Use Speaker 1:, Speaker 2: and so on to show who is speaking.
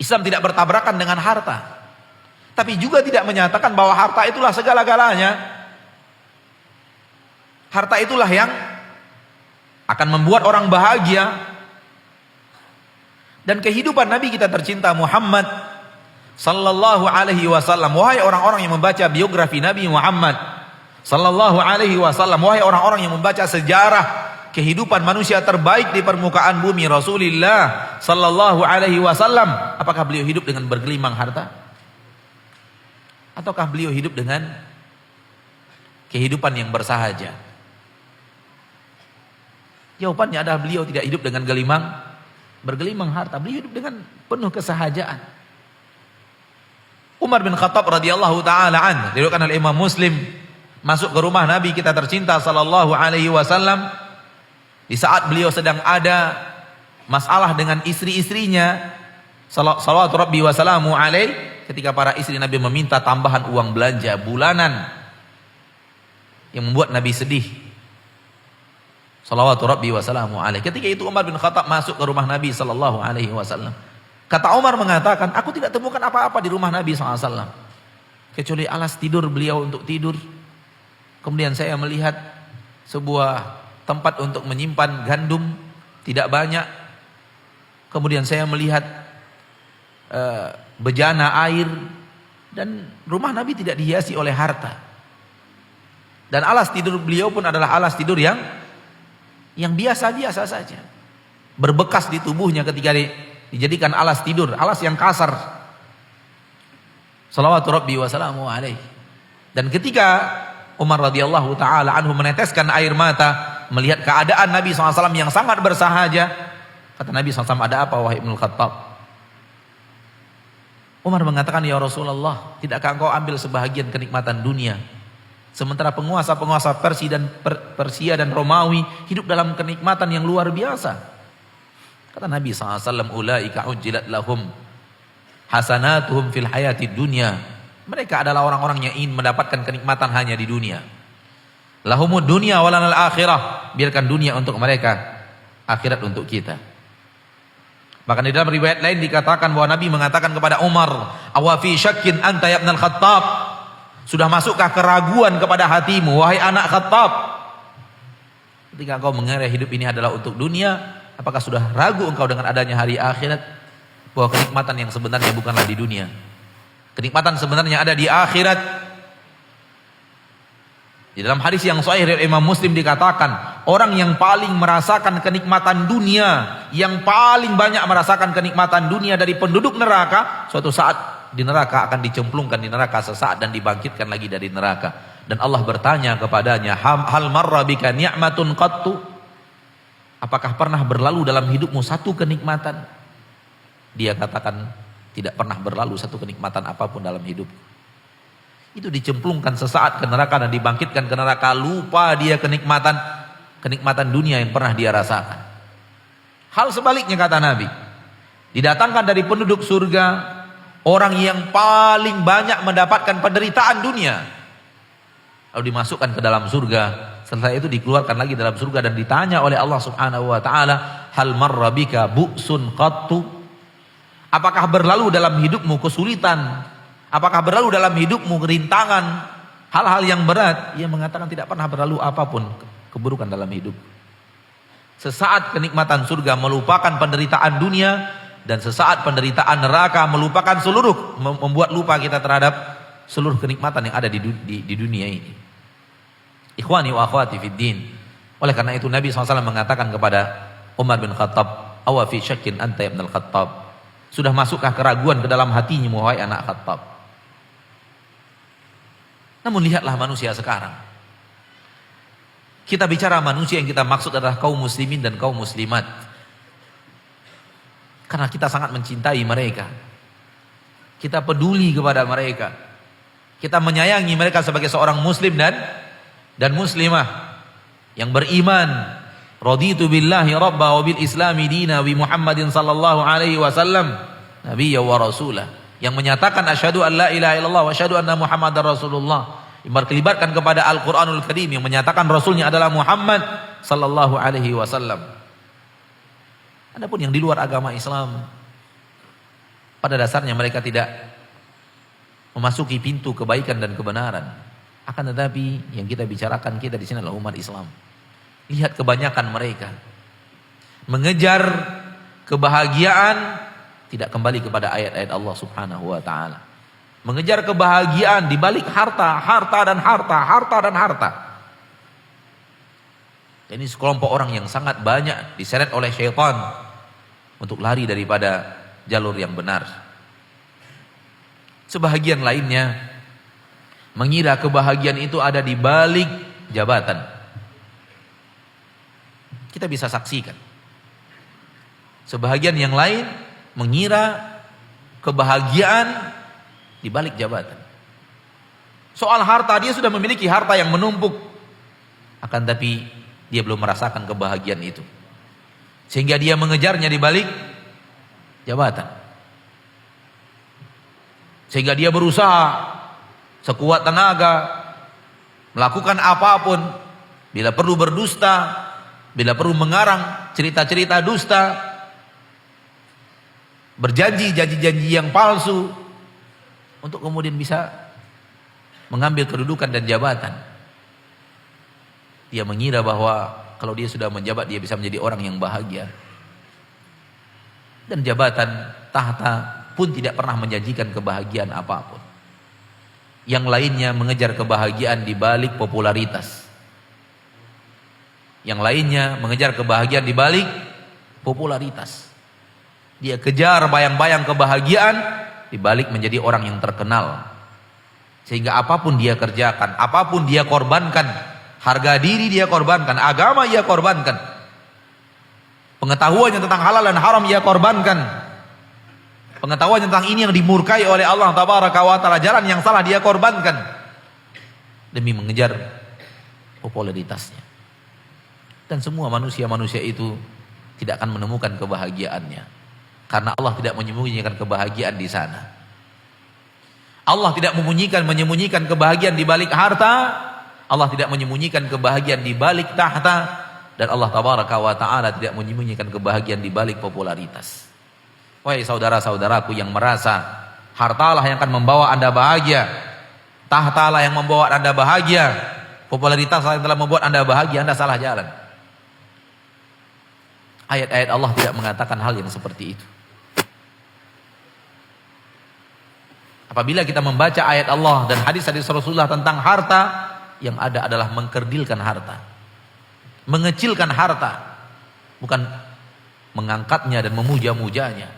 Speaker 1: Islam tidak bertabrakan dengan harta, tapi juga tidak menyatakan bahwa harta itulah segala-galanya. Harta itulah yang akan membuat orang bahagia. Dan kehidupan Nabi kita tercinta Muhammad sallallahu alaihi wasallam, wahai orang-orang yang membaca biografi Nabi Muhammad sallallahu alaihi wasallam, wahai orang-orang yang membaca sejarah kehidupan manusia terbaik di permukaan bumi, Rasulullah sallallahu alaihi wasallam, apakah beliau hidup dengan bergelimang harta? Ataukah beliau hidup dengan kehidupan yang bersahaja? Jawabannya adalah beliau tidak hidup dengan bergelimang harta. Beliau hidup dengan penuh kesahajaan. Umar bin Khattab radhiyallahu taala an, diriwayatkan oleh Imam Muslim, masuk ke rumah Nabi kita tercinta sallallahu alaihi wasallam di saat beliau sedang ada masalah dengan istri-istrinya, salawatu rabbi wa salamu alaihi, ketika para istri Nabi meminta tambahan uang belanja bulanan yang membuat Nabi sedih. Salawatu rabbi wa salamu alaihi. Ketika itu Umar bin Khattab masuk ke rumah Nabi sallallahu alaihi wasallam. Kata Umar mengatakan, aku tidak temukan apa-apa di rumah Nabi sallallahu alaihi wasallam kecuali alas tidur beliau untuk tidur. Kemudian saya melihat sebuah tempat untuk menyimpan gandum tidak banyak. Kemudian saya melihat bejana air, dan rumah Nabi tidak dihiasi oleh harta. Dan alas tidur beliau pun adalah alas tidur yang biasa-biasa saja. Berbekas di tubuhnya ketika dijadikan alas tidur, alas yang kasar. Salawatu rabbi wa salamu alaihi. Dan ketika Umar radhiyallahu taala anhu meneteskan air mata melihat keadaan Nabi SAW yang sangat bersahaja, kata Nabi SAW, ada apa wahai Ibnu Khattab? Umar mengatakan, ya Rasulullah, tidakkah engkau ambil sebahagian kenikmatan dunia, sementara penguasa-penguasa Persia dan Romawi hidup dalam kenikmatan yang luar biasa? Kata Nabi SAW, ulaika ujjilat lahum hasanatuhum fil hayatid dunya. Mereka adalah orang-orang yang ingin mendapatkan kenikmatan hanya di dunia. Lahumud dunya walanal akhirah. Biarkan dunia untuk mereka, akhirat untuk kita. Bahkan di dalam riwayat lain dikatakan bahwa Nabi mengatakan kepada Umar, awa fi syakkin anta ya ibnal Khattab. Sudah masukkah keraguan kepada hatimu, wahai anak Khattab? Ketika engkau mengira hidup ini adalah untuk dunia, apakah sudah ragu engkau dengan adanya hari akhirat, bahwa kenikmatan yang sebenarnya bukanlah di dunia? Kenikmatan sebenarnya ada di akhirat. Di dalam hadis yang sahih dari Imam Muslim dikatakan, orang yang paling merasakan kenikmatan dunia, yang paling banyak merasakan kenikmatan dunia dari penduduk neraka, suatu saat di neraka akan dicemplungkan di neraka sesaat dan dibangkitkan lagi dari neraka. Dan Allah bertanya kepadanya, hal marra bika ni'matun qattu? Apakah pernah berlalu dalam hidupmu satu kenikmatan? Dia katakan, tidak pernah berlalu satu kenikmatan apapun dalam hidup. Itu dicemplungkan sesaat ke neraka dan dibangkitkan ke neraka, lupa dia kenikmatan dunia yang pernah dia rasakan. Hal sebaliknya kata Nabi, didatangkan dari penduduk surga orang yang paling banyak mendapatkan penderitaan dunia, lalu dimasukkan ke dalam surga. Setelah itu dikeluarkan lagi dalam surga dan ditanya oleh Allah Subhanahu wa taala, hal marra bika bu'sun qattu? Apakah berlalu dalam hidupmu kesulitan? Apakah berlalu dalam hidupmu rintangan, hal-hal yang berat? Ia mengatakan tidak pernah berlalu apapun keburukan dalam hidup. Sesaat kenikmatan surga melupakan penderitaan dunia, dan sesaat penderitaan neraka melupakan membuat lupa kita terhadap seluruh kenikmatan yang ada di dunia ini. Ikhwani wa akhwati fid din. Oleh karena itu Nabi SAW mengatakan kepada Umar bin Khattab, awa fi syakkin anta ya ibnal Khattab? Sudah masukkah keraguan ke dalam hatinya, wahai anak Khattab? Namun lihatlah manusia sekarang. Kita bicara manusia, yang kita maksud adalah kaum muslimin dan kaum muslimat. Karena kita sangat mencintai mereka. Kita peduli kepada mereka. Kita menyayangi mereka sebagai seorang muslim dan muslimah yang beriman. Raditu billahi rabba wa bil islami dina wa Muhammadin sallallahu alaihi wasallam nabiyya wa rasulah. Yang menyatakan asyhadu an la ilaha illallah wa asyhadu anna Muhammadar Rasulullah. Berkelibatkan kepada Al-Qur'anul Karim yang menyatakan rasulnya adalah Muhammad sallallahu alaihi wasallam. Adapun yang di luar agama Islam, Pada dasarnya mereka tidak memasuki pintu kebaikan dan kebenaran. Akan tetapi yang kita bicarakan kita di sini adalah umat Islam. Lihat kebanyakan mereka mengejar kebahagiaan tidak kembali kepada ayat-ayat Allah Subhanahu wa taala. Mengejar kebahagiaan di balik harta, harta dan harta, harta dan harta. Ini sekelompok orang yang sangat banyak diseret oleh syaitan untuk lari daripada jalur yang benar. Sebahagian lainnya mengira kebahagiaan itu ada di balik jabatan. Kita bisa saksikan. Sebahagian yang lain mengira kebahagiaan di balik jabatan. Soal harta, dia sudah memiliki harta yang menumpuk, akan tapi dia belum merasakan kebahagiaan itu, sehingga dia mengejarnya di balik jabatan. Sehingga dia berusaha sekuat tenaga melakukan apapun, bila perlu berdusta, bila perlu mengarang cerita-cerita dusta, berjanji janji-janji yang palsu untuk kemudian bisa mengambil kedudukan dan jabatan. Dia mengira bahwa kalau dia sudah menjabat dia bisa menjadi orang yang bahagia. Dan jabatan, tahta pun tidak pernah menjanjikan kebahagiaan apapun. Yang lainnya mengejar kebahagiaan di balik popularitas. Yang lainnya mengejar kebahagiaan di balik popularitas. Dia kejar bayang-bayang kebahagiaan di balik menjadi orang yang terkenal. Sehingga apapun dia kerjakan, apapun dia korbankan, harga diri dia korbankan, agama dia korbankan, pengetahuannya tentang halal dan haram dia korbankan, pengetahuan tentang ini yang dimurkai oleh Allah Tabaraka wa Ta'ala, jalan yang salah dia korbankan demi mengejar popularitasnya. Dan semua manusia-manusia itu tidak akan menemukan kebahagiaannya, karena Allah tidak menyembunyikan kebahagiaan di sana. Allah tidak menyembunyikan kebahagiaan di balik harta, Allah tidak menyembunyikan kebahagiaan di balik tahta, dan Allah Tabaraka wa Ta'ala tidak menyembunyikan kebahagiaan di balik popularitas. Wahai saudara-saudaraku yang merasa hartalah yang akan membawa Anda bahagia, tahtalah yang membawa Anda bahagia, popularitas yang telah membuat Anda bahagia, Anda salah jalan. Ayat-ayat Allah tidak mengatakan hal yang seperti itu. Apabila kita membaca ayat Allah dan hadis-hadis Rasulullah tentang harta, yang ada adalah mengkerdilkan harta, mengecilkan harta, bukan mengangkatnya dan memuja-mujanya.